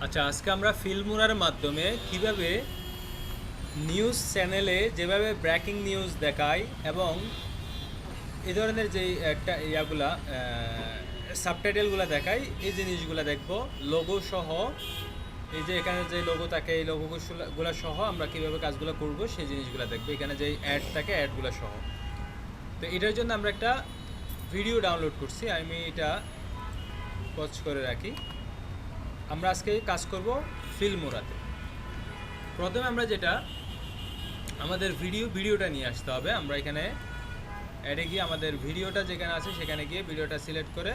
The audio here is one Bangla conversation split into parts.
আচ্ছা, আজকে আমরা ফিল্মোরার মাধ্যমে কিভাবে নিউজ চ্যানেলে যেভাবে ব্রেকিং নিউজ দেখায় এবং এই ধরনের যে একটা ইয়াগুলা সাবটাইটেলগুলো দেখায়, এই জিনিসগুলো দেখব লোগো সহ। এই যে এখানে যে লোগো থাকে, এই লোগোগুলো সহ আমরা কীভাবে কাজগুলো করব সেই জিনিসগুলো দেখবো। এখানে যে অ্যাড থাকে, অ্যাডগুলো সহ। তো এটার জন্য আমরা একটা ভিডিও ডাউনলোড করছি, আমি এটা পজ করে রাখি। আমরা আজকে কাজ করব ফিল্মোরাতে। প্রথমে আমরা যেটা আমাদের ভিডিওটা নিয়ে আসতে হবে। আমরা এখানে অ্যাডে গিয়ে আমাদের ভিডিওটা যেখানে আছে সেখানে গিয়ে ভিডিওটা সিলেক্ট করে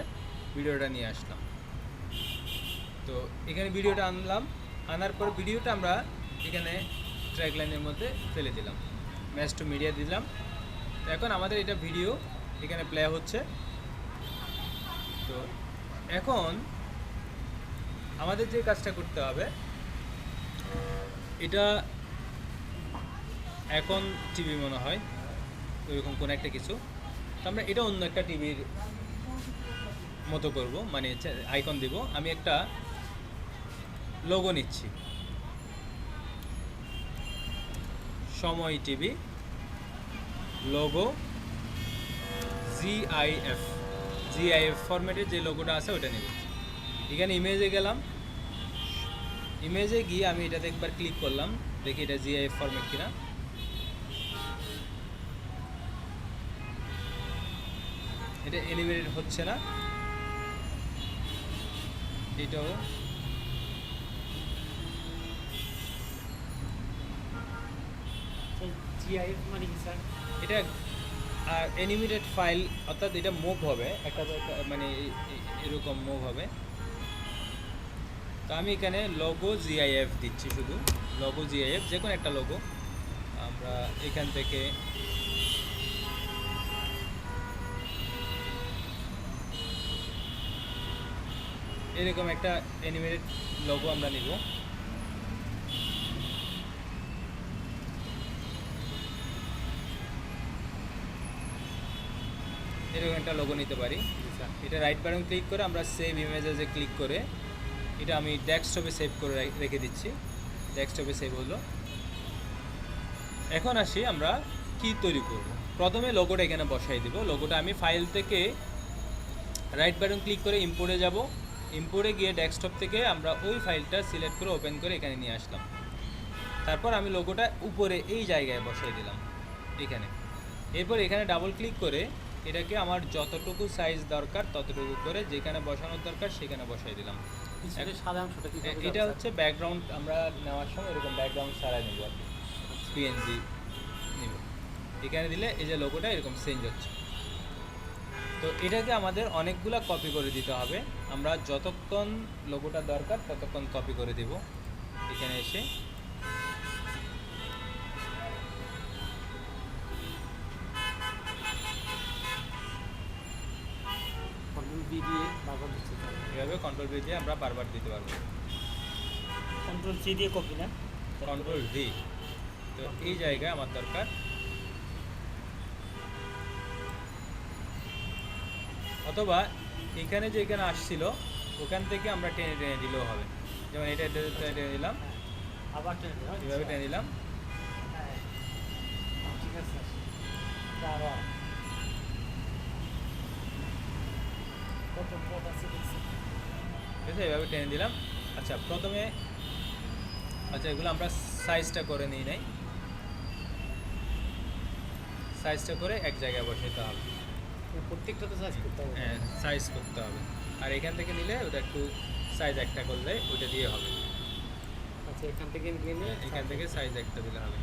ভিডিওটা নিয়ে আসলাম। তো এখানে ভিডিওটা আনার পর ভিডিওটা আমরা এখানে ট্র্যাক লাইনের মধ্যে ফেলে দিলাম, ম্যাচ টু মিডিয়া দিলাম। তো এখন আমাদের এটা ভিডিও এখানে প্লে হচ্ছে। তো এখন আমাদের যে কাজটা করতে হবে, এটা এখন টিভি মনে হয় ওইরকম কোনো একটা কিছু। তো আমরা এটা অন্য একটা টিভির মতো করব, মানে আইকন দিব। আমি একটা লোগো নিচ্ছি, সময় টিভি লোগো জিআইএফ ফরম্যাটের যে লোগোটা আছে ওটা নেব। এখানে ইমেজে গেলাম, ইমেজে গিয়ে আমি এটাতে একবার ক্লিক করলাম, দেখি এটা জিআইএফ ফরম্যাট কিনা। এটা এলিভেটেড হচ্ছে না, এটাও জিআইএফ মানে কি স্যার? এটা আর অ্যানিমেটেড ফাইল, অর্থাৎ এটা মুভ হবে একটা মানে এরকম মুভ হবে। তো আমি এখানে লোগো জিআইএফ দিচ্ছি, শুধু লোগো জিআইএফ, যে কোনো একটা লোগো। আমরা এখান থেকে এরকম একটা অ্যানিমেটেড লোগো আমরা নিব। এরকম একটা লোগো নিতে পারি। এটা রাইট বাটন ক্লিক করে আমরা সেভ ইমেজে ক্লিক করে এটা আমি ডেস্কটপে সেভ করে রেখে দিচ্ছি। ডেস্কটপে সেভ হলো। এখন আসি আমরা কি তৈরি করব। প্রথমে লোগোটা এখানে বসাই দিব। লোগোটা আমি ফাইল থেকে রাইট বাটন ক্লিক করে ইম্পোর্টে যাব। ইম্পোর্টে গিয়ে ডেস্কটপ থেকে আমরা ওই ফাইলটা সিলেক্ট করে ওপেন করে এখানে নিয়ে আসলাম। তারপর আমি লোগোটা উপরে এই জায়গায় বসাই দিলাম এখানে। এরপর এখানে ডাবল ক্লিক করে এটাকে আমার যতটুকু সাইজ দরকার ততটুকু করে যেখানে বসানোর দরকার সেখানে বসাই দিলাম। সাদা অংশটা কি এটা হচ্ছে ব্যাকগ্রাউন্ড, আমরা নেওয়ার সময় এরকম ব্যাকগ্রাউন্ড ছাড়াই নেব আর কি, পিএনজি নেব। এখানে দিলে এই যে লোগোটা এরকম চেঞ্জ হচ্ছে। তো এটাকে আমাদের অনেকগুলা কপি করে দিতে হবে। আমরা যতক্ষণ লোগোটা দরকার ততক্ষণ কপি করে দেব। এখানে এসে কন্ট্রোল বি দিয়ে বারবার দিতে হবে। এভাবে কন্ট্রোল ভি দিয়ে আমরা বারবার দিতে পারবো। কন্ট্রোল সি দিয়ে কপি না, কন্ট্রোল ভি। তো এই জায়গায় আমার দরকার, অথবা এখানে যে এখানে আসছিল ওখান থেকে আমরা টেনে টেনে দিলেও হবে। যেমন এটা টেনে দিলাম, আবার টেনে দিতে হবে। এভাবে টেনে দিলাম। হ্যাঁ, ঠিক আছে স্যার। আবার কত পথ আছে দেখছি। ঠিক আছে, এভাবে টেনে দিলাম। আচ্ছা প্রথমে, আচ্ছা এগুলো আমরা সাইজটা করে নিই নাই, সাইজটা করে এক জায়গায় বসাতে হবে। প্রত্যেকটা তো সাইজ করতে হবে। হ্যাঁ, সাইজ করতে হবে। আর এখান থেকে নিলে ওটা একটু সাইজ একটা করলে ওটা দিয়ে হবে। আচ্ছা, এখান থেকে নিয়ে এখান থেকে সাইজ একটা দিলে হবে।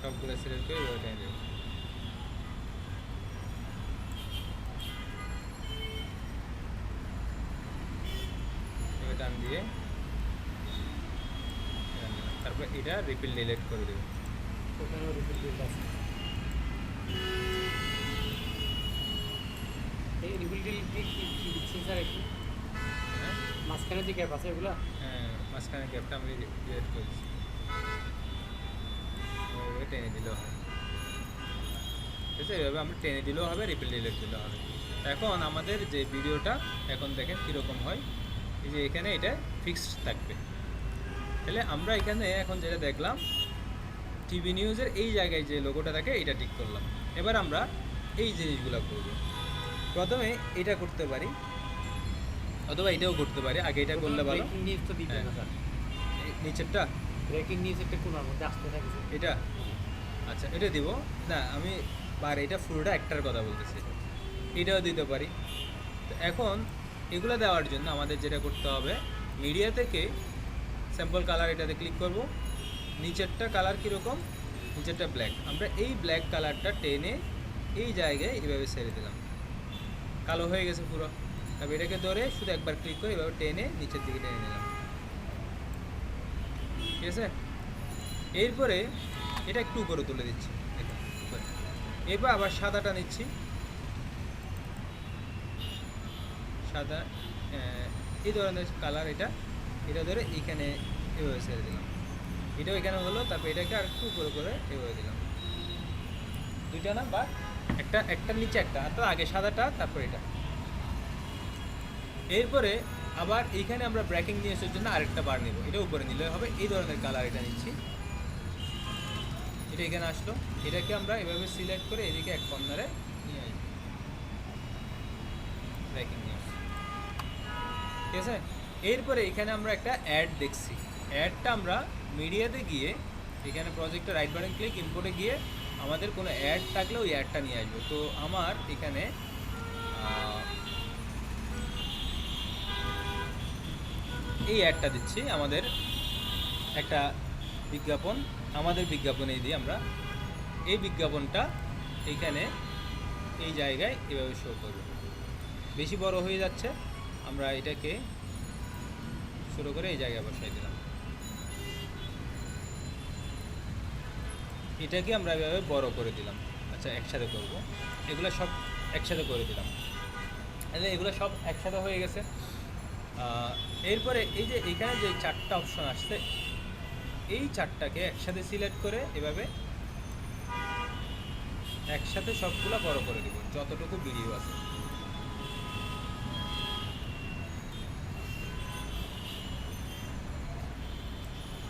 সবগুলো সিলেক্ট করে ওটা টেনে দেবো। এবার টান দিয়ে তারপর এটা রিপিল ডিলিট করে দেবো। ওখানেও রিপিট দিতে আছে। এই রিপিট দিতে কি দিচ্ছেন স্যার একটু? মাঝখানে যে গ্যাপ আছে ওগুলো হ্যাঁ, মাঝখানে গ্যাপটা আমি ক্রিয়েট করেছি, ওইভাবে টেনে দিলেও হয়। ঠিক আছে, এইভাবে আমরা টেনে দিলেও হবে, রিপিল ডিলিট দিলেও হবে। এখন আমাদের যে ভিডিওটা এখন দেখেন কীরকম হয়, এই যে এখানে এটা ফিক্সড থাকবে। তাহলে আমরা এখানে এখন যেটা দেখলাম, টিভি নিউজের এই জায়গায় যে লোগোটা থাকে এটা টিক করলাম। এবার আমরা এই জিনিসগুলো করব। প্রথমে এটা করতে পারি, অথবা এটাও করতে পারি। আগে এটা করলে ভালো। ব্রেকিং নিউজ তো দিবেন না স্যার, এই নিচেরটা ব্রেকিং নিউজ একটা কোনার মধ্যে আসতে থাকে যে। এটা, আচ্ছা এটা দিব না আমি, এটা পুরোটা একটার কথা বলতেছি, এটাও দিতে পারি। তো এখন এগুলো দেওয়ার জন্য আমাদের যেটা করতে হবে, মিডিয়া থেকে স্যাম্পল কালার এটাতে ক্লিক করব। নিচেরটা কালার কীরকম, নিচেরটা ব্ল্যাক, আমরা এই ব্ল্যাক কালারটা টেনে এই জায়গায় এভাবে ছেড়ে দিলাম, কালো হয়ে গেছে পুরো। তারপর এটাকে ধরে শুধু একবার ক্লিক করে এভাবে টেনে নিচের দিকে টেনে নিলাম, ঠিক আছে। এরপরে এটা একটু উপরে তুলে দিচ্ছি, দেখুন উপরে। এরপর আবার সাদাটা নিচ্ছি, সাদা এই ধরনের কালার, এটা ধরে এখানে এভাবে ছেড়ে দিলাম, এটাও এখানে হলো। তারপর এটাকে আর একটু উপরে করে এভাবে দিলাম, দুইটা না, বা একটার নিচে একটা, অর্থাৎ আগে সাদাটা তারপর এটা। এরপরে আবার এইখানে আমরা ব্রেকিং নিউজের জন্য আরেকটা বার নেব, এটা উপরে নিলে হবে। এই ধরনের কালার এটা নিচ্ছি, এটা এখানে আসলো, এটাকে আমরা এভাবে সিলেক্ট করে এদিকে এক কর্নারে নিয়ে আসবো, ব্রেকিং নিউজ, ঠিক আছে। এরপরে এখানে আমরা একটা অ্যাড দেখছি, অ্যাডটা আমরা মিডিয়াতে গিয়ে এখানে প্রজেক্টে রাইট বাটন ক্লিক, ইম্পোর্টে গিয়ে আমাদের কোনো অ্যাড থাকলে ওই অ্যাডটা নিয়ে আসবো। তো আমার এখানে এই অ্যাডটা দিচ্ছি, আমাদের একটা বিজ্ঞাপন, আমাদের বিজ্ঞাপনে দিই আমরা। এই বিজ্ঞাপনটা এইখানে এই জায়গায় এভাবে শো করব। বেশি বড় হয়ে যাচ্ছে, আমরা এটাকে শুরু করে এই জায়গায় বসাই দিলাম। এটাকে আমরা এভাবে বড় করে দিলাম। আচ্ছা, একসাথে করব, এগুলো সব একসাথে করে দিলাম। তাহলে এগুলো সব একসাথে হয়ে গেছে। এরপরে এই যে এখানে যে চারটা অপশন আসছে, এই চারটাকে একসাথে সিলেক্ট করে এভাবে একসাথে সবগুলো বড় করে দেব, যতটুকু ভিডিও আছে।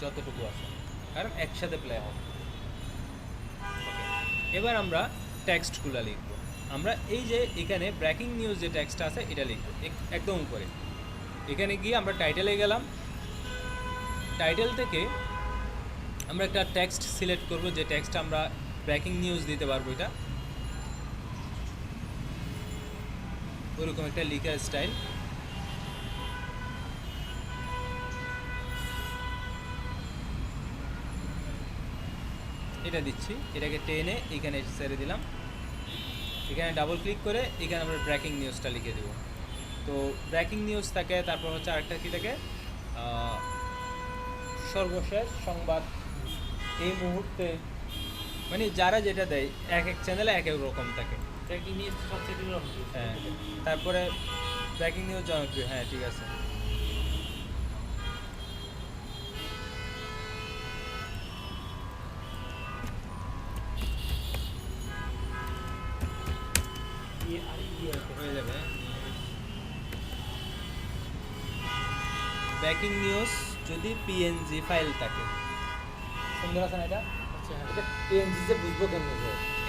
যতটুকু আছে, কারণ একসাথে প্লে হবে। এবার আমরা টেক্সটগুলো লিখব। আমরা এই যে এখানে ব্রেকিং নিউজ যে টেক্সট আছে এটা লিখব একদম উপরে। এখানে গিয়ে আমরা টাইটেলে গেলাম, টাইটেল থেকে আমরা একটা টেক্সট সিলেক্ট করব, যে টেক্সটটা আমরা ব্রেকিং নিউজ দিতে পারবো। এটা ওইরকম একটা লেখার স্টাইল। এটা দিচ্ছি, এটাকে টেনে এখানে ছেড়ে দিলাম, এখানে ডাবল ক্লিক করে এখানে আমরা ব্রেকিং নিউজটা লিখে দেব। তো ব্রেকিং নিউজ থাকে, তারপর হচ্ছে আরেকটা কী থাকে, সর্বশেষ সংবাদ এই মুহূর্তে, মানে যারা যেটা দেয় এক এক চ্যানেলে এক এক রকম থাকে। ব্রেকিং নিউজ সবচেয়ে জনপ্রিয়। হ্যাঁ, তারপরে ব্রেকিং নিউজ জনপ্রিয়, হ্যাঁ ঠিক আছে। হয়ে যাবে। ব্রেকিং নিউজ যদি পিএনজি ফাইল থাকে, সুন্দর আছে না এটা? আচ্ছা, এটা পিএনজি যে বুঝবো কেমন?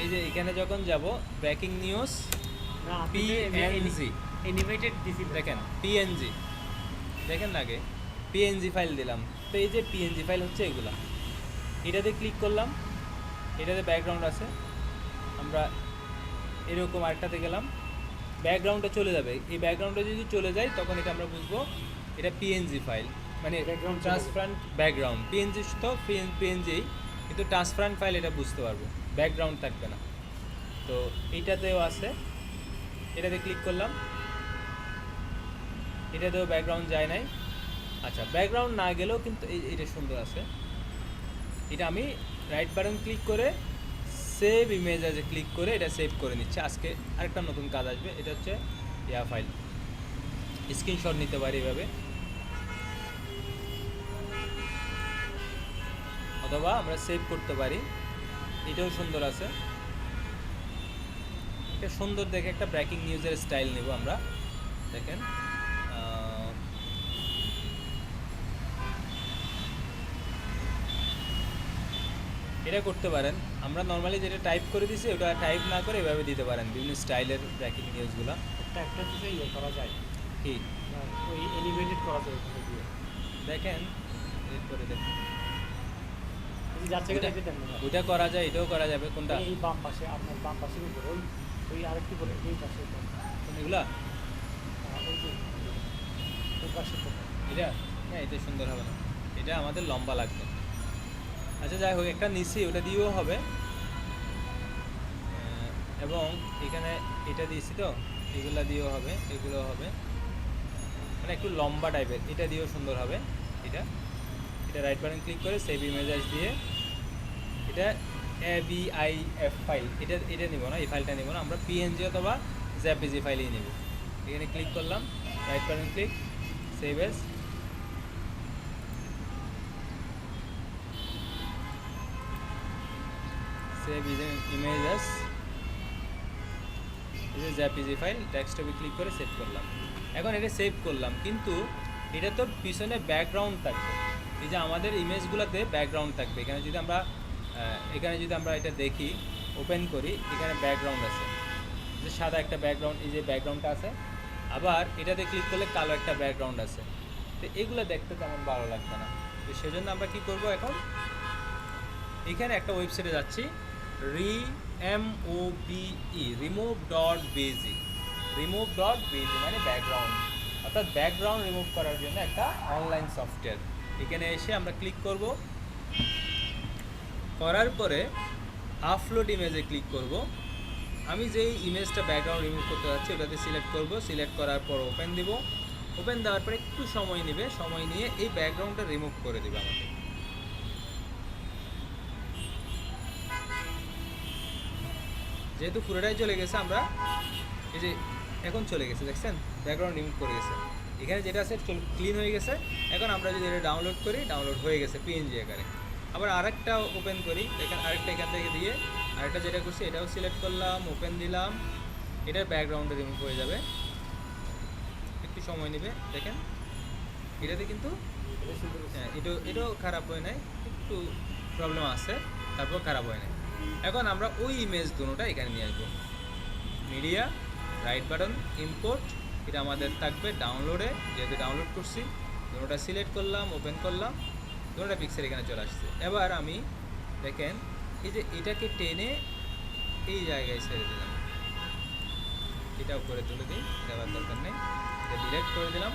এই যে এখানে যখন যাব ব্রেকিং নিউজ পিএনজি, অ্যানিমেটেড দিছি দেখেন পিএনজি, দেখেন না আগে পিএনজি ফাইল দিলাম। তো এই যে পিএনজি ফাইল হচ্ছে এগুলা, এটাতে ক্লিক করলাম, এটাতে ব্যাকগ্রাউন্ড আছে, আমরা এরকম আরেকটাতে গেলাম, ব্যাকগ্রাউন্ডে চলে যাবে। এই ব্যাকগ্রাউন্ডে যদি চলে যায় তখন এটা আমরা বুঝবো এটা পিএনজি ফাইল, মানে Background ট্রান্সপারেন্ট ব্যাকগ্রাউন্ড। পিএনজি তো পিএনজি, কিন্তু ট্রান্সপারেন্ট ফাইল এটা বুঝতে পারবো, ব্যাকগ্রাউন্ড থাকবে না। তো এইটাতেও আছে, এটাতে ক্লিক করলাম, এটাতেও ব্যাকগ্রাউন্ড যায় নাই। আচ্ছা, ব্যাকগ্রাউন্ড না গেলেও কিন্তু এটা সুন্দর আছে। এটা আমি রাইট বাটন ক্লিক করে সেভ ইমেজ আছে ক্লিক করে এটা সেভ করে নিচ্ছি। আজকে আরেকটা নতুন কাজ আসবে, এটা হচ্ছে ফাইল, স্ক্রিনশট নিতে পারি এভাবে। অথবা আমরা সেভ করতে পারি, এটাও সুন্দর আছে। এটা সুন্দর দেখে একটা ব্রেকিং নিউজের স্টাইল নেব আমরা। দেখেন এটা করতে পারেন। আমরা নর্মালি যেটা টাইপ করে দিছি ওটা টাইপ না করে এভাবে দিতে পারেন বিভিন্ন স্টাইলের ব্রেকিং নিউজগুলো। একটা দিকে ইয়ে করা যায়, কি ওই এলিভেটেড করা যায় ওখানে দিয়ে। দেখেন এডিট করে দেখেন, যদি যাচ্ছে ওইটা- দেখতে দেন না ওইটা করা যায়, এটাও করা যাবে। কোনটা? এই বাম পাশে, আপনার বাম পাশের উপরে ওই ওই আরেকটি বলে এই পাশে এগুলা ওই যে ওই পাশে এটা হ্যাঁ, এটা সুন্দর হবে না, এটা আমাদের লম্বা লাগবে। আচ্ছা যাই হোক, একটা নিচে ওটা দিয়েও হবে। এবং এখানে এটা দিয়েছি তো, এগুলা দিয়েও হবে, এগুলো হবে, মানে একটু লম্বা টাইপের, এটা দিয়েও সুন্দর হবে। এটা এটা রাইট বাটন ক্লিক করে সেভ ইমেজেস দিয়ে এটা AVIF ফাইল, এটা নিব না, এই ফাইলটা নিব না, আমরা PNG অথবা জেপিজি ফাইলই নেব। এখানে ক্লিক করলাম, right button click, save age, save images, এই যে জেপিজি ফাইল, ডেস্কটপে ক্লিক করে সেভ করলাম। এখন এটা সেভ করলাম, কিন্তু এটা তো পিছনে ব্যাকগ্রাউন্ড থাকবে। এই যে আমাদের ইমেজগুলোতে ব্যাকগ্রাউন্ড থাকবে। এখানে যদি আমরা এটা দেখি, ওপেন করি, এখানে ব্যাকগ্রাউন্ড আছে, যে সাদা একটা ব্যাকগ্রাউন্ড, এই যে ব্যাকগ্রাউন্ডটা আছে। আবার এটাতে ক্লিক করলে কালো একটা ব্যাকগ্রাউন্ড আছে। তো এগুলো দেখতে তেমন ভালো লাগবে না। তো সেজন্য আমরা কি করব, এখন এখানে একটা ওয়েবসাইটে যাচ্ছি, remove.bg, remove.bg মানে ব্যাকগ্রাউন্ড, অর্থাৎ ব্যাকগ্রাউন্ড রিমুভ করার জন্য একটা অনলাইন সফটওয়্যার। এখানে এসে আমরা ক্লিক করব, করার পরে আপলোড ইমেজে ক্লিক করব। আমি যেই ইমেজটা ব্যাকগ্রাউন্ড রিমুভ করতে যাচ্ছি ওটাতে সিলেক্ট করব, সিলেক্ট করার পর ওপেন দিব। ওপেন দেওয়ার পরে একটু সময় নেবে, সময় নিয়ে এই ব্যাকগ্রাউন্ডটা রিমুভ করে দেবে আমাকে। যেহেতু পুরোটাই চলে গেছে, আমরা এই যে এখন চলে গেছে, দেখছেন ব্যাকগ্রাউন্ড রিমুভ করে গেছে। এখানে যেটা আছে ক্লিন হয়ে গেছে। এখন আমরা যদি এটা ডাউনলোড করি, ডাউনলোড হয়ে গেছে PNG আকারে। আবার আরেকটা ওপেন করি, দেখেন আরেকটা এখান থেকে দিয়ে আরেকটা যেটা করছি এটাও সিলেক্ট করলাম, ওপেন দিলাম, এটার ব্যাকগ্রাউন্ডে রিমুভ হয়ে যাবে, একটু সময় নেবে। দেখেন এটাতে কিন্তু হ্যাঁ, এটাও খারাপ হয় নাই, একটু প্রবলেম আছে, তারপর খারাপ হয় নাই। এখন আমরা ওই ইমেজ দুটোটা এখানে নিয়ে আসবো, মিডিয়া, রাইট বাটন, ইম্পোর্ট, এটা আমাদের থাকবে ডাউনলোডে, যেহেতু ডাউনলোড করছি, দুটোটা সিলেক্ট করলাম, ওপেন করলাম, দুটোটা পিক্সেল এখানে চলে আসছে। এবার আমি দেখেন এই যে এটাকে টেনে এই জায়গায় ছেড়ে দিলাম, এটা উপরে তুলে দিই, দেওয়ার দরকার নেই, এটা ডিলিট করে দিলাম।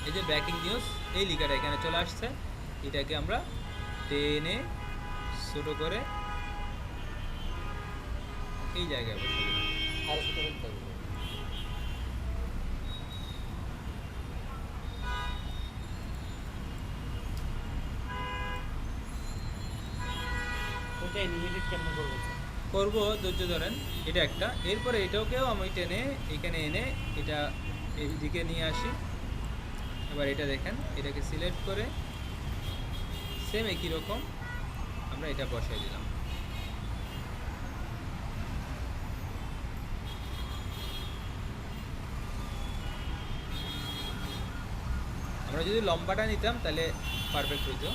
এই যে ব্রেকিং নিউজ এই লিখাটা এখানে চলে আসছে, এটাকে আমরা টেনে ছোটো করে এই জায়গায় বসে দিলাম। আরো ছোট করতে হবে। ওটা এলিভেটেড কেমন করবো? করব, ধৈর্য ধরেন, এটা একটা। এরপরে এটাকেও আমি টেনে এখানে এনে এটা এইদিকে নিয়ে আসি। এবার এটা দেখেন, এটাকে সিলেক্ট করে সেম একই রকম আমরা এটা বসাই দিলাম। আমরা যদি লম্বাটা নিতাম তাহলে পারফেক্ট হইত।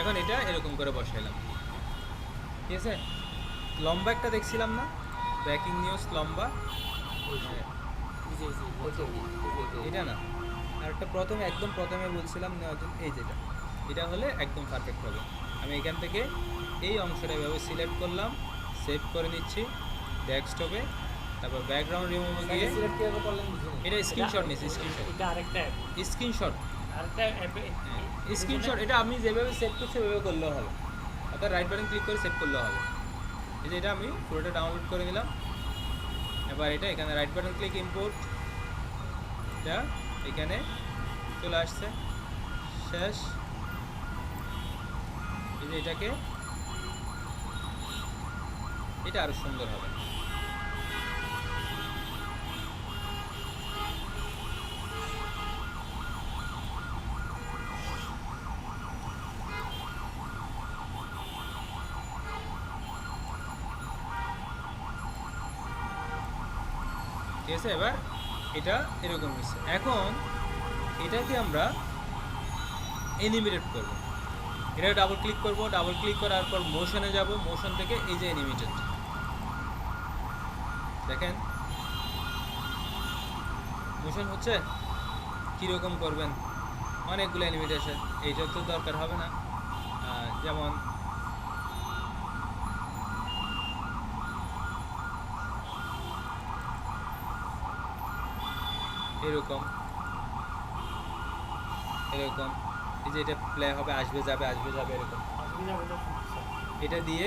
এখন এটা এরকম করে বসাইলাম, ঠিক আছে। লম্বা একটা দেখছিলাম না, ব্রেকিং নিউজ লম্বা, এটা না, আর একটা প্রথমে একদম প্রথমে বলছিলাম নেওয়ার জন্য, এই যেটা, এটা হলে একদম পারফেক্ট হবে। আমি এখান থেকে এই অংশটা এভাবে সিলেক্ট করলাম, সেভ করে নিচ্ছি ডেস্কটপে, তারপর ব্যাকগ্রাউন্ড রিমুভ গিয়ে এটা স্ক্রিনশট নিচ্ছি, এটা আরেকটা অ্যাপ, স্ক্রিনশট, আরেকটা অ্যাপে স্ক্রিনশট। এটা আমি যেভাবে সেভ করছি ওইভাবে করলেও হবে, অর্থাৎ রাইট বাটন ক্লিক করে সেভ করলেও হবে। এই যে এটা আমি পুরোটা ডাউনলোড করে নিলাম। এবার এটা এখানে রাইট বাটন ক্লিক, ইম্পোর্ট, এটা এখানে চলে আসছে, শেষ। এই যে এটাকে, এটা আরো সুন্দর হবে। ঠিক আছে। এবার এটা এরকম হচ্ছে। এখন এটাকে আমরা অ্যানিমেটেড করব। এটা ডাবল ক্লিক করব, ডাবল ক্লিক করার পর মোশনে যাব, মোশন থেকে এই যে অ্যানিমেটেড দেখেন মোশন হচ্ছে। কীরকম করবেন, অনেকগুলো অ্যানিমেটেশন, এইটা তো দরকার হবে না। যেমন এরকম এরকম, এই যে এটা প্লে হবে, আসবে যাবে আসবে যাবে এরকম। আসবি যাবে না শুনতেছে। এটা দিয়ে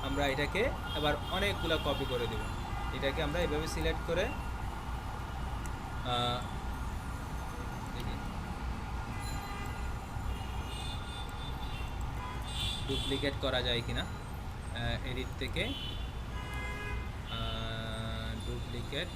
আমরা এটাকে এবার অনেকগুলো কপি করে দেব। এটাকে আমরা এভাবে সিলেক্ট করে ডুপ্লিকেট করা যায় কিনা, এডিট থেকে ডুপ্লিকেট,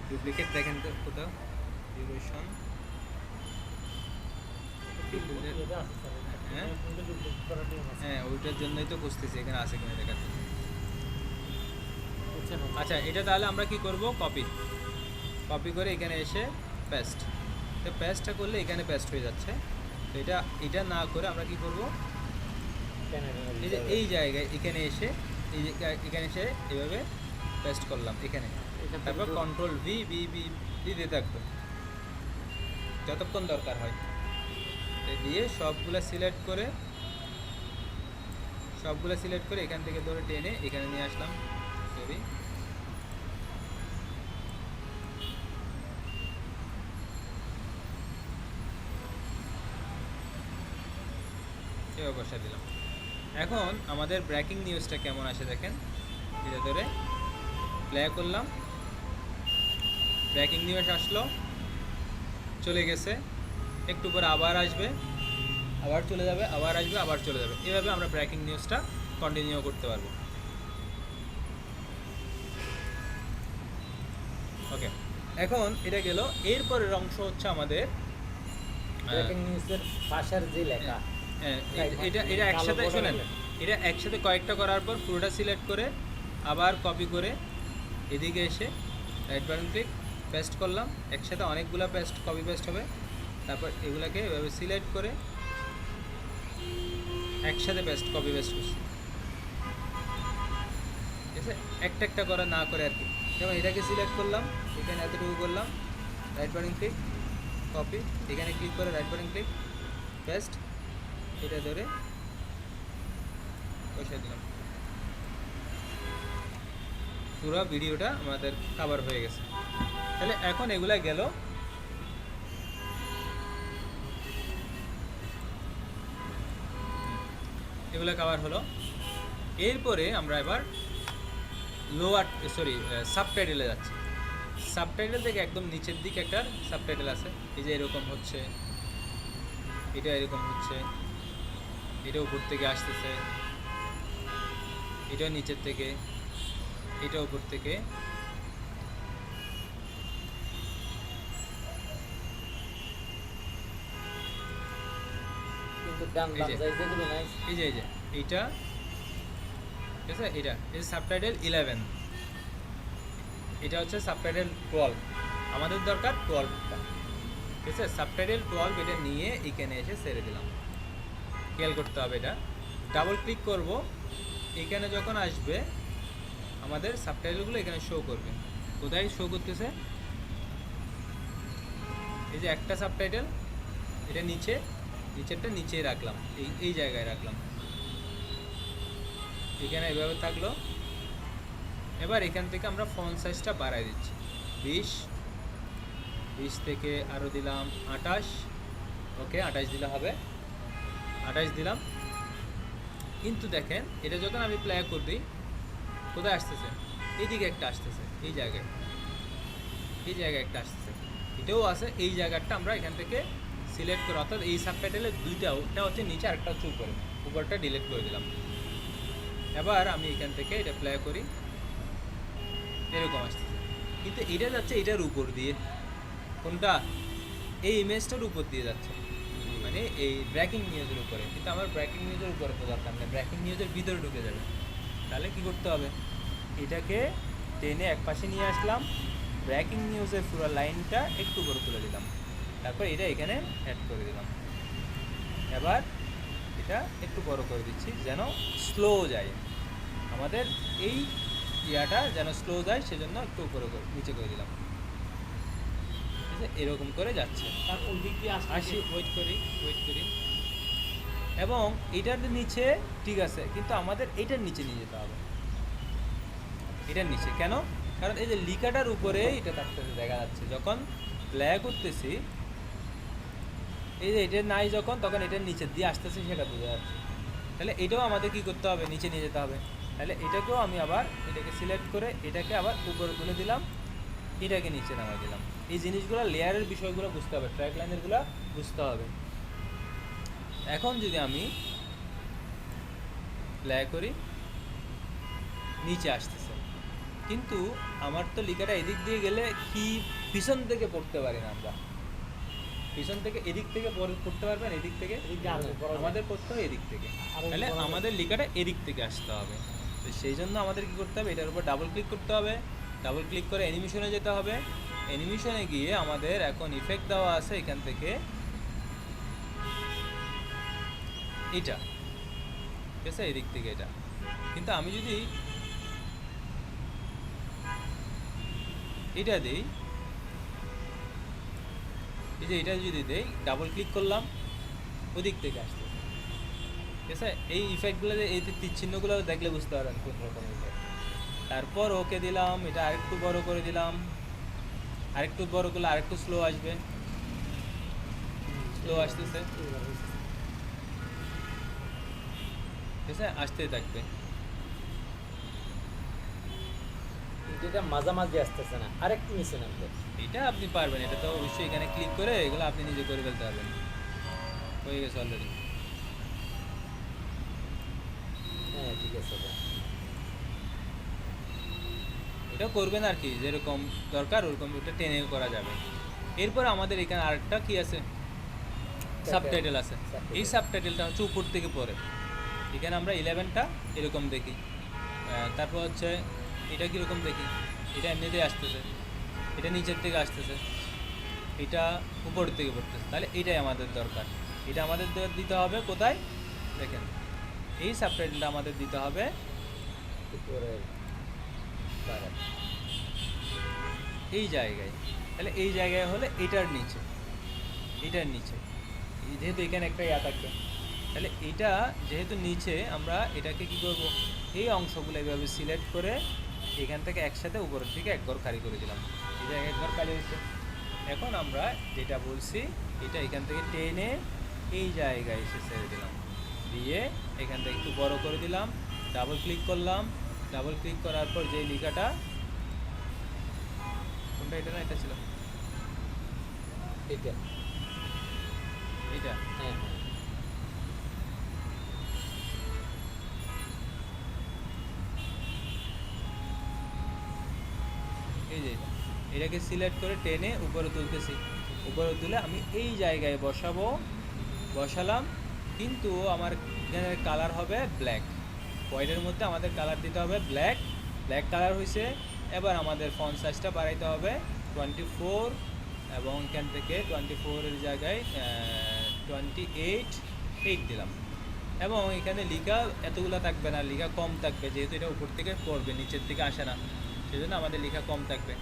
ডুপ্লিকেট দেখেন তো কোথাও ডিউরেশন, এটা আছে স্যার, হ্যাঁ? এটা duplicate করার নিয়ম আছে। হ্যাঁ ওইটার জন্যই তো খুঁজতেছি এখানে আছে কিনা দেখার জন্য। বুঝছেন? আচ্ছা এটা তাহলে আমরা কি করব, কপি কপি করে এখানে এসে পেস্ট। তো পেস্টটা করলে এখানে পেস্ট হয়ে যাচ্ছে। তো এটা না করে আমরা কি করব, এই যে এই জায়গায় এখানে এসে এখানে এসে এভাবে পেস্ট করলাম এখানে, তারপর কন্ট্রোল ভি ভি ভি দিতে থাকবো যতক্ষণ দরকার হয়। দিয়ে সবগুলো সিলেক্ট করে এখান থেকে ধরে টেনে এখানে নিয়ে আসলাম। সরি, এবার বসা দিলাম। এখন আমাদের ব্রেকিং নিউজটা কেমন আসে দেখেন, এটা ধরে প্লে করলাম, ব্রেকিং নিউজ আসলো, চলে গেছে, একটু পরে আবার আসবে, আবার চলে যাবে, আবার আসবে, আবার চলে যাবে। এভাবে আমরা ব্রেকিং নিউজটা কন্টিনিউ করতে পারবো। ওকে, এখন এটা গেল। এরপরের অংশ হচ্ছে আমাদের ব্রেকিং নিউজের ভাষার যে লেখা, এটা একসাথে শোনেন, এটা একসাথে কয়েকটা করার পর পুরোটা সিলেক্ট করে আবার কপি করে এদিকে এসে রাইট বাটন ক্লিক, পেস্ট করলাম। একসাথে অনেকগুলো কপি পেস্ট হবে। তারপর এগুলাকে এভাবে সিলেক্ট করে একসাথে কপি পেস্ট করছি। ঠিক আছে, একটা একটা করে না করে আর কি। যেমন এটাকে সিলেক্ট করলাম, এখানে এতটুকু করলাম, রাইট বাটন ক্লিক, কপি, এখানে ক্লিক করে রাইট বাটন ক্লিক, পেস্ট, এটা ধরে বসিয়ে দিলাম। পুরো ভিডিওটা আমাদের কভার হয়ে গেছে। তাহলে এখন এগুলা গেল। এগুলো কভার হলো। এরপরে আমরা এবার সাবটাইটেলে যাচ্ছি। সাবটাইটেল থেকে একদম নিচের দিকে একটা সাবটাইটেল আছে, এই যে এরকম হচ্ছে, এটা এরকম হচ্ছে, এটা উপর থেকে আসতেছে, এটাও নিচের থেকে, এটা উপর থেকে, কিন্তু গান এই যে- বাজাই যেগুলো নাই, এই যে এইটা, ঠিক আছে, এটা এই সাবটাইটেল 11, এটা হচ্ছে সাবটাইটেল 12। আমাদের দরকার 12টা। ঠিক আছে, সাবটাইটেল 12 এটা নিয়ে এখানে এসে ছেড়ে দিলাম। খেয়াল করতে হবে, এটা ডাবল ক্লিক করব, এখানে যখন আসবে আমাদের সাবটাইটেলগুলো এখানে শো করবে। কোথায় শো করতেছে, এই যে একটা সাবটাইটেল, এটা নিচেরটা নিচে রাখলাম, এই জায়গায় রাখলাম, এখানে এভাবে থাকলো। এবার এখান থেকে আমরা ফন্ট সাইজটা বাড়াই দিচ্ছি 20 থেকে আরও দিলাম 28। ওকে, 28 দিলে হবে, 28 দিলাম। কিন্তু দেখেন এটা যখন আমি প্লে করে দিই, কোথায় আসতেছে, এইদিকে একটা আসতেছে, এই জায়গায় একটা আসতেছে, এটাও আছে। এই জায়গাটা আমরা এখান থেকে সিলেক্ট করে, অর্থাৎ এই সাবটাইটেলের দুইটা হচ্ছে নিচে, আরেকটা হচ্ছে উপরে, উপরটা ডিলিট করে দিলাম। এবার আমি এখান থেকে এটা প্লে করি, এরকম আসতেছে, কিন্তু এটা যাচ্ছে এটার উপর দিয়ে। কোনটা, এই ইমেজটার উপর দিয়ে যাচ্ছে, মানে এই ব্রেকিং নিউজের উপরে। কিন্তু আমার ব্রেকিং নিউজের উপরে তো দরকার নেই, ব্রেকিং নিউজের ভিতরে ঢুকে যাবে। তাহলে কি করতে হবে, এটাকে টেনে এক পাশে নিয়ে আসলাম, ব্রেকিং নিউজের পুরো লাইনটা একটু উপরে তুলে দিলাম, তারপর এটা এখানে অ্যাড করে দিলাম। এবার এটা একটু বড় করে দিচ্ছি যেন স্লো যায়, আমাদের এই ইয়াটা যেন স্লো যায়, সেজন্য একটু উপরে করে নিচে করে দিলাম। ঠিক আছে, এরকম করে যাচ্ছে। তার ওই দিক দিয়ে আসি, ওয়েট করি। এবং এটার নিচে ঠিক আছে, কিন্তু আমাদের এটার নিচে নিয়ে যেতে হবে। এটার নিচে কেন? কারণ এই যে লিকাটার উপরে এটা থাকতেছে, দেখা যাচ্ছে যখন প্লে করতেছি, এই যে এটা নাই যখন, তখন এটার নিচে দিয়ে আসতেছে, সেটা বোঝা যাচ্ছে। তাহলে এটাও আমাদের কি করতে হবে, নিচে নিয়ে যেতে হবে। তাহলে এটাকেও আমি আবার এটাকে সিলেক্ট করে এটাকে আবার উপরে তুলে দিলাম, এটাকে নিচে নামাই দিলাম। এই জিনিসগুলো, লেয়ারের বিষয়গুলো বুঝতে হবে, ট্র্যাক লাইনেরগুলো বুঝতে হবে। এখন যদি আমি প্লে করি, নিচে আসতেছে, কিন্তু আমার তো লিখাটা এদিক দিয়ে গেলে কি পিছন থেকে পড়তে পারি না আমরা। পিছন থেকে এদিক থেকে পড়তে পারবেন, এদিক থেকে আমাদের পড়তে হবে এদিক থেকে। তাহলে আমাদের লিখাটা এদিক থেকে আসতে হবে। তো সেই জন্য আমাদের কি করতে হবে, এটার উপর ডাবল ক্লিক করতে হবে, ডাবল ক্লিক করে অ্যানিমেশনে যেতে হবে। অ্যানিমেশনে গিয়ে আমাদের এখন ইফেক্ট দেওয়া আছে এখান থেকে এটা, ঠিক আছে, এদিক থেকে এটা। কিন্তু আমি যদি এটা দিই, এই যে এটা যদি দেই, ডাবল ক্লিক করলাম, ওদিক থেকে আসতে, ঠিক আছে। এই ইফেক্টগুলো, এই তীর চিহ্নগুলো দেখলে বুঝতে পারবেন কোন রকম ইফেক্ট। তারপর ওকে দিলাম, এটা আরেকটু বড় করে দিলাম, আরেকটু বড় করলে আরেকটু স্লো আসবে, স্লো আসতেছে, ঠিক আছে, আসতেই থাকবে। এটা মাঝামাঝি আসতেছে না, আরেকটু নিচে নামবে। এটা আপনি পারবেন, এটা তো অবশ্যই এখানে ক্লিক করে এগুলো আপনি নিজে করে ফেলতে পারবেন। হয়ে গেছে অলরেডি। হ্যাঁ ঠিক আছে। এটা করবেন আর কি, যেরকম দরকার ওরকম এটা টেনে করা যাবে। এরপর আমাদের এখানে আরেকটা কি আছে, সাবটাইটেল আছে। এই সাবটাইটেলটা হচ্ছে উপর থেকে পড়ে। এখানে আমরা 11টা এরকম দেখি, তারপর হচ্ছে এটা কীরকম দেখি, এটা এমনিতেই আসতেছে, এটা নিচের থেকে আসতেছে, এটা উপর থেকে পড়তেছে। তাহলে এটাই আমাদের দরকার। এটা আমাদের দিতে হবে কোথায়, দেখেন এই সাবটাইটেলটা আমাদের দিতে হবে উপরে এই জায়গায়। তাহলে এই জায়গায় হলে এটার নিচে, এটার নিচে, যেহেতু এখানে একটা ইয়া থাকবে, তাহলে এটা যেহেতু নিচে, আমরা এটাকে কি করব, এই অংশগুলো এইভাবে সিলেক্ট করে এখান থেকে একসাথে উপরের দিকে একবার খালি করে দিলাম। এই জায়গায় একবার খালি হয়েছে। এখন আমরা যেটা বলছি, এটা এখান থেকে টেনে এই জায়গায় এসে ছেড়ে দিলাম, দিয়ে এখান থেকে একটু বড় করে দিলাম, ডাবল ক্লিক করলাম, ডাবল ক্লিক করার পর যেই লেখাটা, কোনটা, এটা না এটা ছিল, এটা এটা, হ্যাঁ হ্যাঁ এই যে এটাকে সিলেক্ট করে টেনে উপরে তুলতেছি। উপরে তুলে আমি এই জায়গায় বসাবো, বসালাম, কিন্তু আমার এখানে কালার হবে ব্ল্যাক। হোয়াইটের মধ্যে আমাদের কালার দিতে হবে ব্ল্যাক, ব্ল্যাক কালার হয়েছে। এবার আমাদের ফন্ট সাইজটা বাড়াইতে হবে 24, এবং এখান থেকে 24-এর জায়গায় 28 দিলাম। এবং এখানে লিখা এতগুলো থাকবে না, লিখা কম থাকবে, যেহেতু এটা উপর থেকে পড়বে, নিচের দিকে আসে না, সেজন্য আমাদের লেখা কম থাকবে।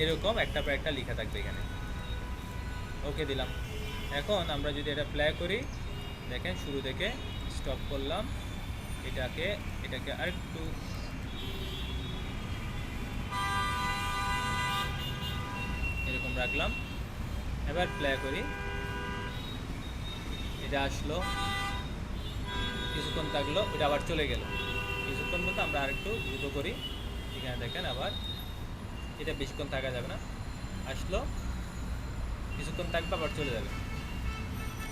এরকম একটা পর একটা লেখা থাকবে এখানে। ওকে দিলাম। এখন আমরা যদি এটা প্লে করি, দেখেন শুরু থেকে স্টপ করলাম, এটাকে আরেকটু এরকম রাখলাম। এবার প্লে করি, এটা আসলো, কিছুক্ষণ থাকলো, এটা আবার চলে গেল। কিছুক্ষণ বলতে আমরা আরেকটু দ্রুত করি, এখানে দেখেন আবার এটা বেশিক্ষণ থাকা যাবে না, আসলো, কিছুক্ষণ থাকবে, আবার চলে যাবে।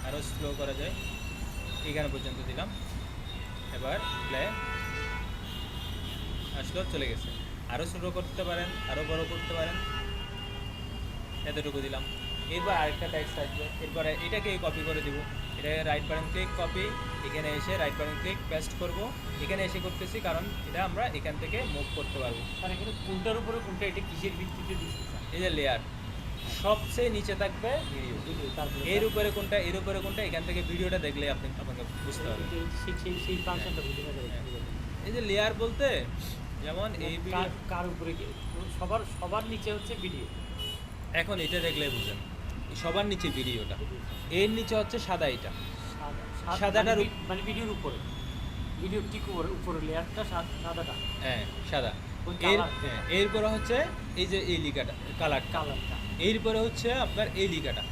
আরও স্লো করা যায়, এখানে পর্যন্ত দিলাম। এবার প্লে, বুঝলো চলে গেছে। আরও ছোটো করতে পারেন, আরও বড় করতে পারেন, এতটুকু দিলাম। এরপর আরেকটা টেক্সট আসবে, এরপরে এটাকে কপি করে দিব, এটাকে রাইট বাটন ক্লিক কপি, এখানে এসে রাইট বাটন ক্লিক পেস্ট করব। এখানে এসে করতেছি কারণ এটা আমরা এখান থেকে মুভ করতে পারবো। আর এখানে কোনটার উপরে কোনটা, এটা কিসের ভিত্তিতে দিচ্ছি স্যার? এই যে লেয়ার, সবচেয়ে নিচে থাকবে ভিডিও, ভিডিও, তারপরে এর উপরে কোনটা, এর উপরে কোনটা, এখান থেকে ভিডিওটা দেখলে আপনাকে বুঝতে হবে। সেই ফাংশনটা বুঝে না যায়। এই যে লেয়ার বলতে যেমন এই ভিডিও, কার উপরে কি সবার নিচে হচ্ছে ভিডিও। এখন এটা দেখলে বুঝেন, সবার নিচে ভিডিওটা, এর নিচে হচ্ছে সাদা, এটা সাদাটার মানে ভিডিওর উপরে, ভিডিওর ঠিক উপরে লেয়ারটা সাদাটা, হ্যাঁ সাদা। ওই এর colour, হ্যাঁ, এরপরে হচ্ছে এই যে এই লিখাটা কালারটা, কালারটা। এরপরে হচ্ছে আপনার এই লিখাটা,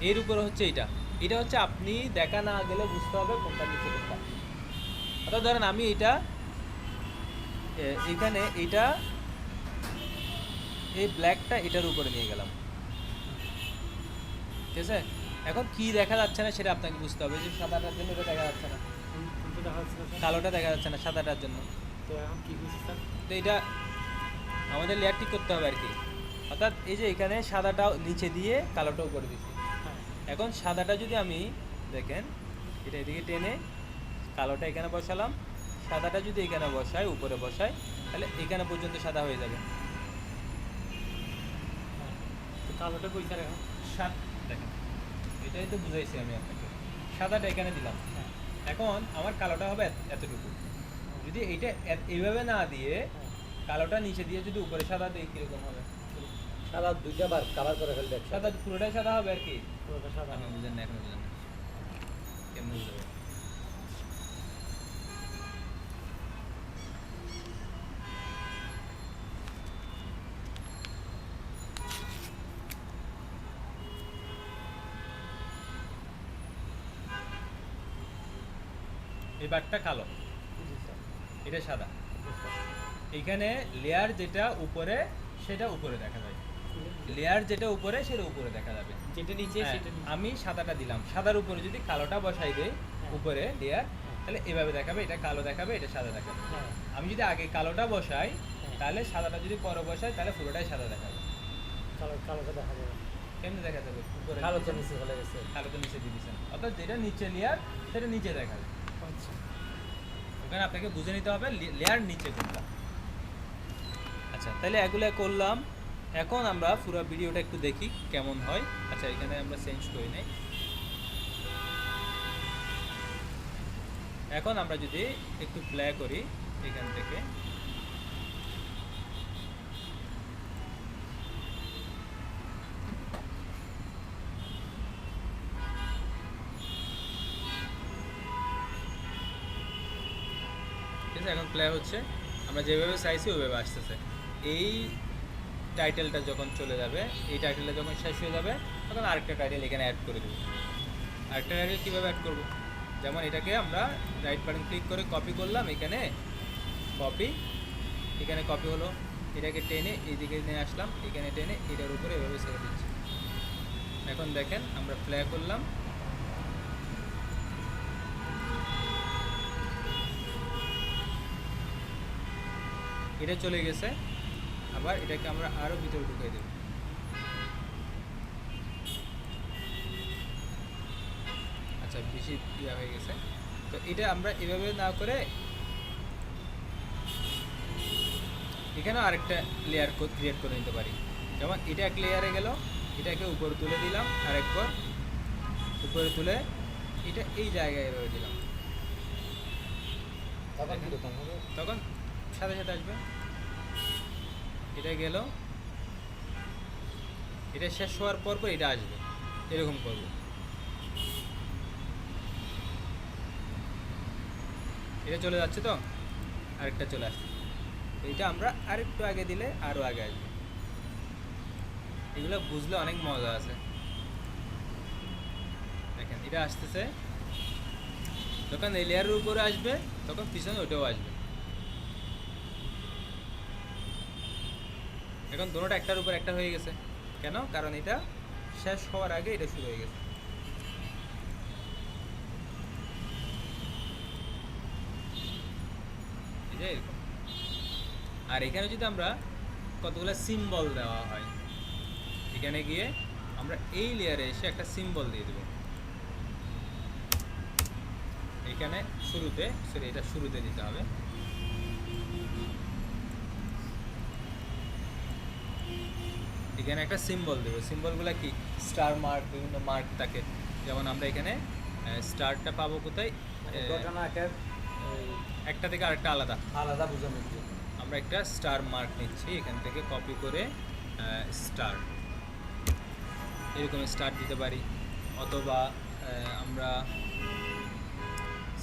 এর উপরে হচ্ছে এটা। এটা হচ্ছে আপনি দেখা না গেলে বুঝতে হবে কোনটা নিচে কোনটা। অর্থাৎ ধরেন আমি এটা এখানে এইটা এই ব্ল্যাকটা এটার উপরে নিয়ে গেলাম, ঠিক আছে? এখন কি দেখা যাচ্ছে না সেটা আপনাকে বুঝতে হবে, যে সাদাটার জন্য এটা দেখা যাচ্ছে না, কোনটা দেখা যাচ্ছে না স্যার? কালোটা দেখা যাচ্ছে না সাদাটার জন্য। তো এখন কি বুঝছি স্যার? তো এটা আমাদের লেয়ার ঠিক করতে হবে আর কি। অর্থাৎ এই যে এখানে সাদাটা নিচে দিয়ে কালোটা উপরে দিচ্ছি। হ্যাঁ, এখন সাদাটা যদি আমি দেখেন এটা এদিকে টেনে কালোটা এখানে বসালাম, সাদাটা যদি এখানে বসাই, উপরে বসাই, তাহলে এখানে পর্যন্ত সাদা হয়ে যাবে। তো কালোটা কই স্যার এখন? দেখেন এটাই তো বুঝাইছি আমি আপনাকে, সাদাটা এখানে দিলাম। হ্যাঁ, এখন আমার কালোটা হবে এতটুকু। যদি এইটা এইভাবে না দিয়ে কালোটা নিচে দিয়ে যদি উপরে সাদা দিই কীরকম হবে? সাদা দুইটা বার কাভার করে ফেলবে একসাথে। সাদা পুরোটাই সাদা হবে আর কি। পুরোটা সাদা। আপনি বুঝেন না, এখনো বুঝেন না, কেমন বুঝতে হবে? এই বারটা কালো, জি স্যার, এটা সাদা। জি স্যার। এইখানে লেয়ার যেটা উপরে সেটা উপরে দেখা যায়, লেয়ার যেটা উপরে সেটা উপরে দেখা যাবে। যেটা নিচে হ্যাঁ, সেটা নিচে। আমি সাদাটা দিলাম, সাদার উপরে যদি কালোটা বসাই দেই উপরে লেয়ার, তাহলে এভাবে দেখাবে, এটা কালো দেখাবে, এটা সাদা দেখাবে। হ্যাঁ, আমি যদি আগে কালোটা বসাই তাহলে সাদাটা যদি পরে বসাই তাহলে পুরোটাই সাদা দেখাবে। কালোটা দেখা যাবে। কেমনে দেখা যাবে? উপরে কালো তো নিচে চলে গেছে। কালো তো নিচে দিয়ে দিয়েছেন, অর্থাৎ যেটা নিচে লেয়ার সেটা নিচে দেখাবে। আচ্ছা, ওখানে আপনাকে বুঝে নিতে হবে লেয়ার নিচে কোনটা। আচ্ছা, তাহলে এগুলো করলাম। এখন আমরা পুরো ভিডিওটা একটু দেখি কেমন হয়। আচ্ছা, এখানে আমরা চেঞ্জ করে নেই। এখন আমরা যদি একটু প্লে করি এখান থেকে, ঠিক আছে? এখন প্লে হচ্ছে, আমরা যেভাবে চাইছি ওইভাবে আসতেছে। এই টাইটেলটা যখন চলে যাবে, এই টাইটেলটা যখন শেষ হয়ে যাবে, তখন আরেকটা টাইটেল এখানে অ্যাড করে দেবো। আরেকটা টাইটেল কীভাবে অ্যাড করব? যেমন এটাকে আমরা রাইট বাটন ক্লিক করে কপি করলাম, এখানে কপি, এখানে কপি হলো, এটাকে টেনে এইদিকে নিয়ে আসলাম, এখানে টেনে এটার উপরে এভাবে ছেড়ে দিচ্ছি। এখন দেখেন আমরা প্লে করলাম, এটা চলে গেছে। আবার এটাকে আমরা আরও ভিতরে ঢুকিয়ে দেব। আচ্ছা, বেশি ইয়া হয়ে গেছে, তো এটা আমরা এভাবে না করে এখানেও আরেকটা লেয়ার ক্রিয়েট করে নিতে পারি। যেমন এটা এক লেয়ারে গেল, এটাকে উপরে তুলে দিলাম, আরেকবার উপরে তুলে এটা এই জায়গায় এভাবে দিলাম, তখন কিরকম হবে? তখন সাথে সাথে আসবে। এটা গেল, এটা শেষ হওয়ার পর পর এটা আসবে, এরকম করব। এটা চলে যাচ্ছে, তো আরেকটা চলে আসছে, এইটা আমরা আরেকটু আগে দিলে আরও আগে আসবে। এগুলো বুঝলে অনেক মজা আছে। দেখেন এটা আসতেছে, যখন এই লেয়ারের উপরে আসবে তখন পিছনে ওটাও আসবে। এখন দুটোটা একটার উপর একটা হয়ে গেছে, কেন? কারণ এটা শেষ হওয়ার আগে এটা শুরু হয়ে গেছে। এই যে এরকম আর এখানে যদি আমরা কতগুলো সিম্বল দেওয়া হয়, এখানে গিয়ে আমরা এই লেয়ারে এসে একটা সিম্বল দিয়ে দেবো এখানে শুরুতে, সরি এটা শুরুতে দিতে হবে। এখানে একটা সিম্বল দেবো, সিম্বলগুলো কি স্টার মার্ক, বিভিন্ন মার্ক থাকে। যেমন আমরা এখানে স্টারটা পাবো কোথায়, ঘটনা একটা থেকে আরেকটা আলাদা আলাদা বোঝানোর জন্য আমরা একটা স্টার মার্ক নিচ্ছি, এখান থেকে কপি করে স্টার, এরকম স্টার দিতে পারি। অথবা আমরা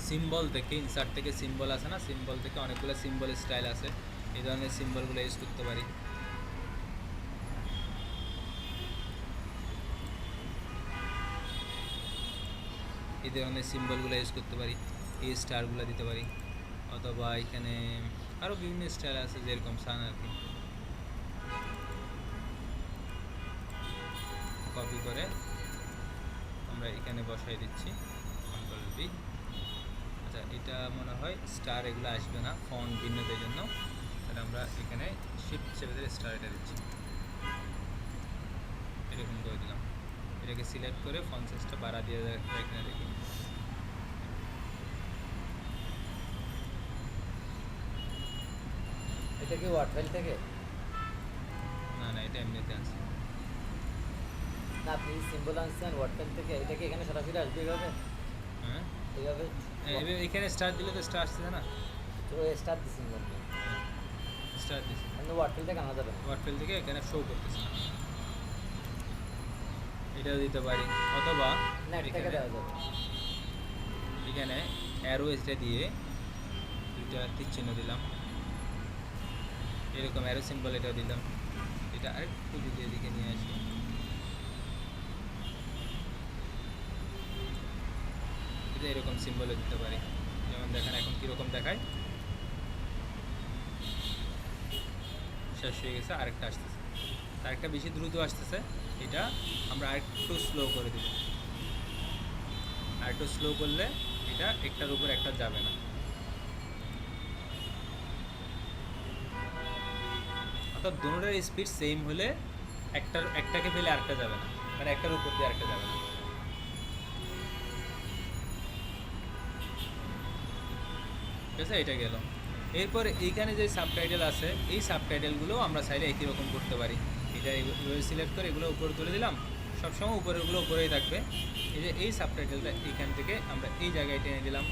সিম্বল থেকে, ইনসার্ট থেকে সিম্বল আছে না, সিম্বল থেকে অনেকগুলো সিম্বল স্টাইল আছে, এই ধরনের সিম্বলগুলো ইউজ করতে পারি। এই ধরনের সিম্বলগুলো ইউজ করতে পারি, এই স্টারগুলো দিতে পারি। অথবা এখানে আরও বিভিন্ন স্টাইল আছে যেরকম সান আর কি, কপি করে আমরা এখানে বসাই দিচ্ছি কন্ট্রোল ভি। আচ্ছা এটা মনে হয় স্টার এগুলো আসবে না ফন্ট ভিন্নতার জন্য, তাহলে আমরা এখানে শিফট চেপে ধরে স্টার এটা দিচ্ছি, এরকম করে দিলাম। এটাকে সিলেক্ট করে ফন্ট সাইজটা বাড়া দিয়ে এখানে দেখি, এটা কি ওয়ার্ড ফাইল থেকে? না না এটা এমনিতে আছে। না আপনি সিম্বল আনছেন ওয়ার্ড ফাইল থেকে, এটা কি এখানে সরাসরি আসবে এইভাবে? হ্যাঁ এইভাবে এখানে স্টার দিলে তো স্টার আসছে না, তো স্টার দিছেন আপনি, স্টার দিচ্ছি আপনি ওয়ার্ড ফাইল থেকে আনা যাবে না। ওয়ার্ড ফাইল থেকে এখানে শো করতেছে না, এটাও দিতে পারি। অথবা নেট থেকে এখানে দেওয়া যাবে। এখানে অ্যারো এটা দিয়ে দুইটা তীর চিহ্ন দিলাম, এরকম অ্যারো সিম্বল এটাও দিলাম। এটা আরেকটু যদি এদিকে নিয়ে আসি, এটা এরকম সিম্বলও দিতে পারি। যেমন দেখেন এখন কীরকম দেখায়, শেষ হয়ে গেছে, আরেকটা আসতেছে, আরেকটা বেশি দ্রুত আসতেছে, এটা আমরা আরেকটু স্লো করে দিব। আরেকটু স্লো করলে এটা একটার উপর একটা যাবে না, অর্থাৎ দুটোটার স্পিড সেম হলে একটাকে ফেলে আরেকটা যাবে না, মানে একটার উপর দিয়ে আরেকটা যাবে না। ঠিক আছে, এটা গেল। এরপর এইখানে যে সাবটাইটেল আছে, এই সাবটাইটেলগুলো আমরা চাইলে একই রকম করতে পারি। এটা এভাবে সিলেক্ট করে এগুলো উপরে তুলে দিলাম, সবসময় উপরেরগুলো উপরেই থাকবে। এই যে এই সাবটাইটেলটা এইখান থেকে আমরা এই জায়গায় টেনে দিলাম,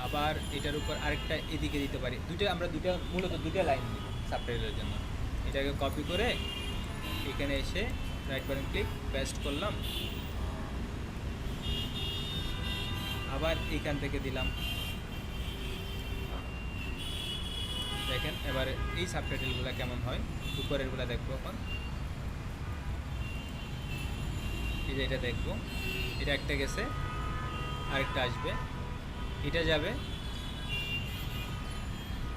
আবার এটার উপর আরেকটা এদিকে দিতে পারি। আমরা মূলত দুটো লাইন দিব সাবটাইটেলের জন্য। এটাকে কপি করে এখানে এসে রাইট বাটন ক্লিক পেস্ট করলাম, আবার এইখান থেকে দিলাম। দেখেন এবারে এই সাবটাইটেলগুলো কেমন হয়, উপরেরগুলো দেখবো এখন। এই যে এটা দেখবো, এটা একটা গেছে, আরেকটা আসবে, এটা যাবে,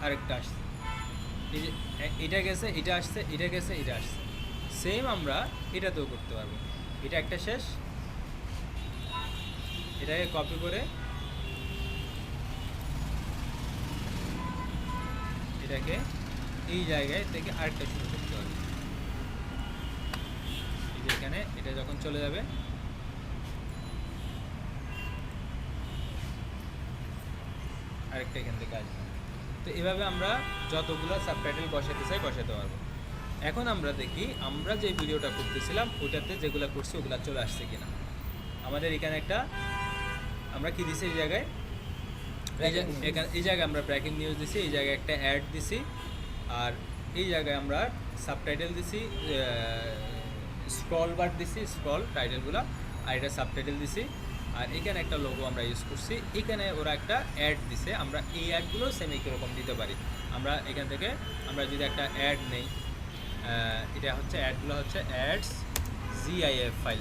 আরেকটা আসছে। এই যে এটা গেছে, এটা আসছে, এটা গেছে, এটা আসছে। সেম আমরা এটাতেও করতে পারবো। এটা একটা শেষ, এটাকে কপি করে এটাকে এই জায়গায় থেকে আরেকটা শুরু করতে হবে। এই যে এখানে এটা যখন চলে যাবে, আরেকটা এখান থেকে আসবে। তো এভাবে আমরা যতগুলো সাবটাইটেল বসাতে চাই বসাতে পারবো। এখন আমরা দেখি আমরা যে ভিডিওটা করতেছিলাম ওটাতে যেগুলো করছি ওগুলো চলে আসছে কিনা। আমাদের এখানে একটা আমরা কি দিছি, এই জায়গায় এই জায়গায় আমরা ব্রেকিং নিউজ দিছি, এই জায়গায় একটা অ্যাড দিছি, আর এই জায়গায় আমরা সাবটাইটেল দিছি, স্ক্রল বার দিছি, স্ক্রল টাইটেলগুলো, আর এটা সাবটাইটেল দিছি, আর এখানে একটা লোগো আমরা ইউজ করছি। এখানে ওরা একটা অ্যাড দিছে, আমরা এই অ্যাডগুলো সেম একরকম দিতে পারি। আমরা এখান থেকে আমরা যদি একটা অ্যাড নেই, এটা হচ্ছে অ্যাডগুলো হচ্ছে অ্যাডস জিআইএফ ফাইল,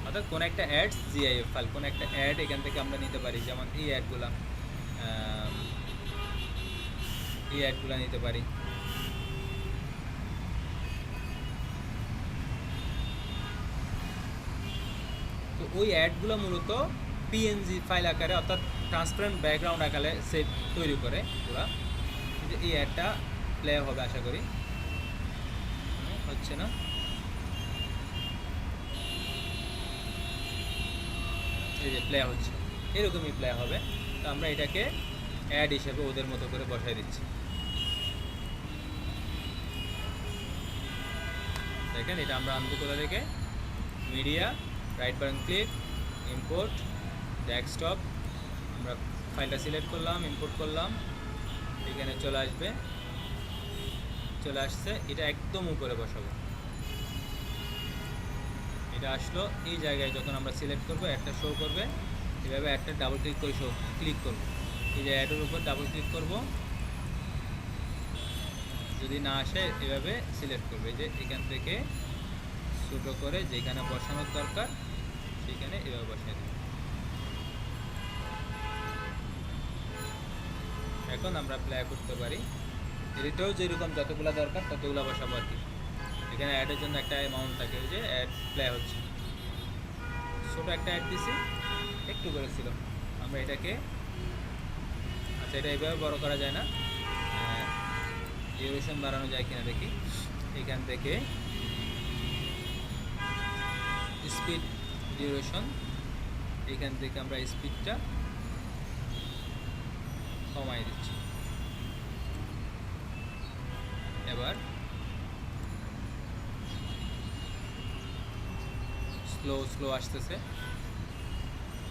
অর্থাৎ কোনো একটা অ্যাডস জিআইএফ ফাইল, কোনো একটা অ্যাড এখান থেকে আমরা নিতে পারি। যেমন এই অ্যাডগুলো নিতে পারি। তো ওই অ্যাডগুলো মূলত পিএনজি ফাইল আকারে, অর্থাৎ ট্রান্সপারেন্ট ব্যাকগ্রাউন্ড আকারে সেভ তৈরি করে ওরা। এই অ্যাডটা প্লে হবে আশা করি। হচ্ছে না, এই যে প্লে হচ্ছে, এরকমই প্লে হবে। তো আমরা এটাকে অ্যাড হিসেবে ওদের মতো করে বসাই দিচ্ছি। দেখেন এটা আমরা আনবো কোথা থেকে, media, right button click, import desktop, আমরা ফাইলটা সিলেক্ট করলাম, ইম্পোর্ট করলাম, এখানে চলে আসবে, চলে আসছে। এটা একদম উপরে বসাবো, এটা আসলো এই জায়গায়। যখন আমরা সিলেক্ট করবো একটা শো করবে, এভাবে একটা ডাবল ক্লিক করে শো ক্লিক করবো, এই যে অ্যাডের উপর ডাবল ক্লিক করব, যদি না আসে এভাবে সিলেক্ট করবে, যে এখান থেকে ছোটো করে যেখানে বসানোর দরকার সেখানে এভাবে বসাই দেবে। এখন আমরা প্লে করতে পারি, এটাও যেরকম যতগুলো দরকার ততগুলো বসাবো আর কি। এখানে অ্যাডের জন্য একটা অ্যামাউন্ট থাকে, ওই যে অ্যাড প্লে হচ্ছে, ছোটো একটা অ্যাড দিছি, একটু করেছিল আমরা এটাকে। আচ্ছা, এটা এইভাবে বড় করা যায় না, ডিউরেশন বাড়ানো যায় কিনা দেখি। এখান থেকে স্পিড ডিউরেশন, এখান থেকে আমরা স্পিডটা কমাই দিচ্ছি। এবার স্লো স্লো আসতেছে,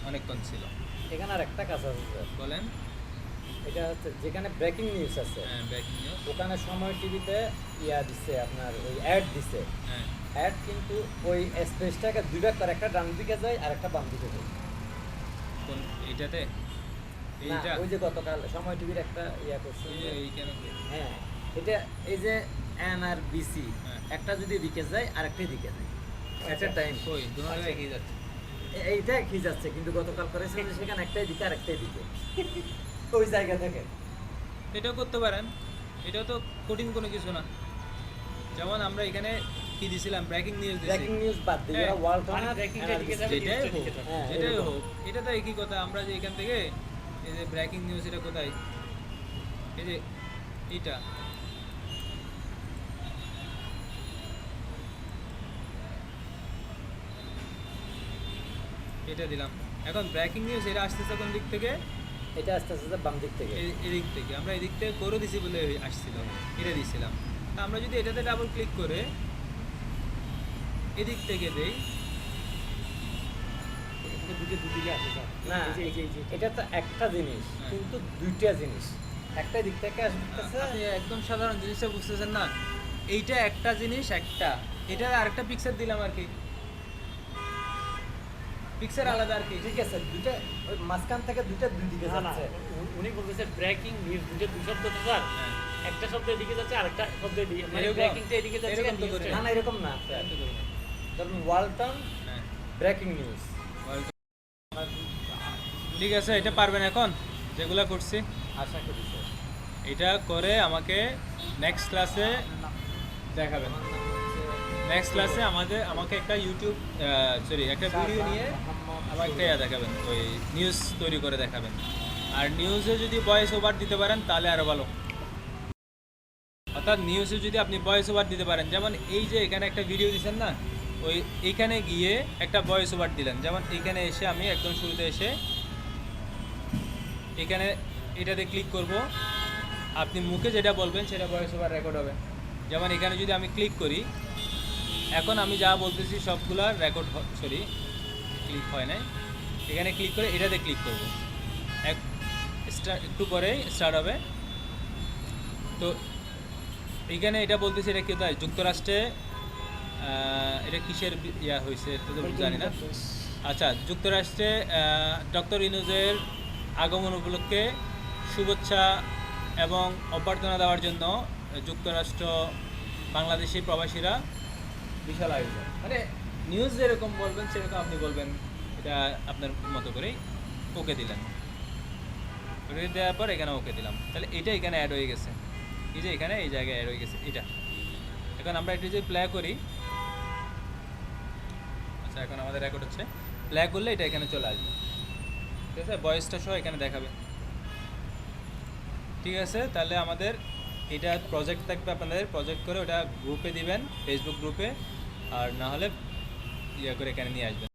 অনেকক্ষণ ছিল। এখানে আর একটা কাজ আছে স্যার, বলেন। এটা হচ্ছে যেখানে ব্রেকিং নিউজ আছে, হ্যাঁ, ব্রেকিং নিউজ, ওখানে সময় টিভিতে ইয়া দিছে আপনার ওই অ্যাড দিছে। হ্যাঁ, অ্যাড কিন্তু ওই স্পেসটাকে দুই ভাগ করে, একটা ডান দিকে যায় আর একটা বাম দিকে যায়। কোন এইটাতে? না, এইটা ওই যে গতকাল সময় টিভির একটা ইয়া করছে, এই যে এইখানে হ্যাঁ এটা এই যে এন আর বিসি, হ্যাঁ। একটা যদি দিকে যায় আর একটা দিকে যায় এট এ টাইম। কই দুটো একই যাচ্ছে। এইটা কি যাচ্ছে, কিন্তু গতকাল করেছে যে সেখানে একটাই দিকে আর একটাই দিকে ওই জায়গা থেকে। এটাও করতে পারেন, এটাও তো কঠিন কোনো কিছু না। যেমন আমরা এখানে কি দিছিলাম, ব্রেকিং নিউজ দিছি, ব্রেকিং নিউজ বাদ দিয়ে হ্যাঁ, ওরা ওয়ার্ল্ড মানে টানার breaking টা এদিকে যাবে, যেটাই নিউজটা হোক, এদিকে যাবে। হ্যাঁ, যেটাই এরকম। হোক, এটা তো একই কথা। আমরা যে এখান থেকে এই যে ব্রেকিং নিউজ, এটা কোথায়, এই যে এইটা, এটা দিলাম। এখন ব্রেকিং নিউজ এটা আসতেছে কোন দিক থেকে, এটা আস্তে আস্তে বাম দিক থেকে। এদিক থেকে। আমরা এদিক থেকে করে দিছি বলে আসছিল, এটা দিছিলাম। তা আমরা যদি এটাতে ডাবল ক্লিক করে এদিক থেকে দেই, এটা দুদিকে আছে স্যার। না, এই যে এটা তো একটা জিনিস হ্যাঁ। কিন্তু দুইটা জিনিস, একটা দিক থেকে আসতেছে। আপনি একদম সাধারণ জিনিসটা বুঝতেছেন না। এইটা একটা জিনিস, একটা এটা আরেকটা পিকচার দিলাম আর কি, পিকচার আলাদা আর কি। ঠিক আছে, দুইটা ওই মাঝখান থেকে দুইটা দুই দিকে না, না, যাচ্ছে। উনি বলতেছে ব্রেকিং নিউজ, দুই শব্দ তো স্যার, হ্যাঁ, একটা শব্দ এদিকে যাচ্ছে আরেকটা শব্দ এদিকে, মানে এরকম- ব্রেকিংটা এদিকে যাচ্ছে এরকম আর তো newsটা করে। না না, এরকম না। এরকম তো করি না। ধরুন ওয়ালটন হ্যাঁ, ব্রেকিং নিউজ। ঠিক আছে, এটা পারবেন এখন যেগুলা করছি। আশা করি স্যার। এটা করে আমাকে নেক্সট ক্লাসে দেখাবেন। নেক্সট ক্লাসে আমাকে একটা ইউটিউব একটা ভিডিও নিয়ে আমাকে একটা দেখাবেন, ওই নিউজ তৈরি করে দেখাবেন। আর নিউজে যদি ভয়েস ওভার দিতে পারেন তাহলে আরও ভালো। অর্থাৎ নিউজে যদি আপনি ভয়েস ওভার দিতে পারেন, যেমন এই যে এখানে একটা ভিডিও দিচ্ছেন না, ওই এইখানে গিয়ে একটা ভয়েস ওভার দিলেন। যেমন এইখানে এসে আমি একদম শুরুতে এসে এখানে এটাতে ক্লিক করব, আপনি মুখে যেটা বলবেন সেটা ভয়েস ওভার রেকর্ড হবে। যেমন এখানে যদি আমি ক্লিক করি, এখন আমি যা বলতেছি সবগুলা রেকর্ড, ক্লিক হয় নাই। এখানে ক্লিক করে এটাতে ক্লিক করব, একটু পরেই স্টার্ট হবে। তো এইখানে এটা বলতেছি, এটা কোথায়, যুক্তরাষ্ট্রে, এটা কিসের ইয়া হয়েছে তো জানি না। আচ্ছা, যুক্তরাষ্ট্রে ডক্টর ইউনূসের আগমন উপলক্ষে শুভেচ্ছা এবং অভ্যর্থনা দেওয়ার জন্য যুক্তরাষ্ট্র বাংলাদেশি প্রবাসীরা বিশাল আয়োজন। মানে নিউজ যেরকম বলবেন সেরকম আপনি বলবেন, এটা আপনার মতো করেই ওকে দিলেন। ওকে দেওয়ার পর এখানে ওকে দিলাম, তাহলে এটা এখানে অ্যাড হয়ে গেছে। এই যে এখানে এই জায়গায় অ্যাড হয়ে গেছে এটা। এখন আমরা এটা যদি প্লে করি, আচ্ছা এখন আমাদের রেকর্ড হচ্ছে, প্লে করলে এটা এখানে চলে আসবে। ঠিক আছে, ভয়েসটা সহ এখানে দেখাবে। ঠিক আছে, তাহলে আমাদের এটা প্রজেক্ট থাকবে, আপনাদের প্রজেক্ট করে ওটা গ্রুপে দিবেন, ফেসবুক গ্রুপে, আর না হলে ইয়ে করে এখানে নিয়ে আসবেন।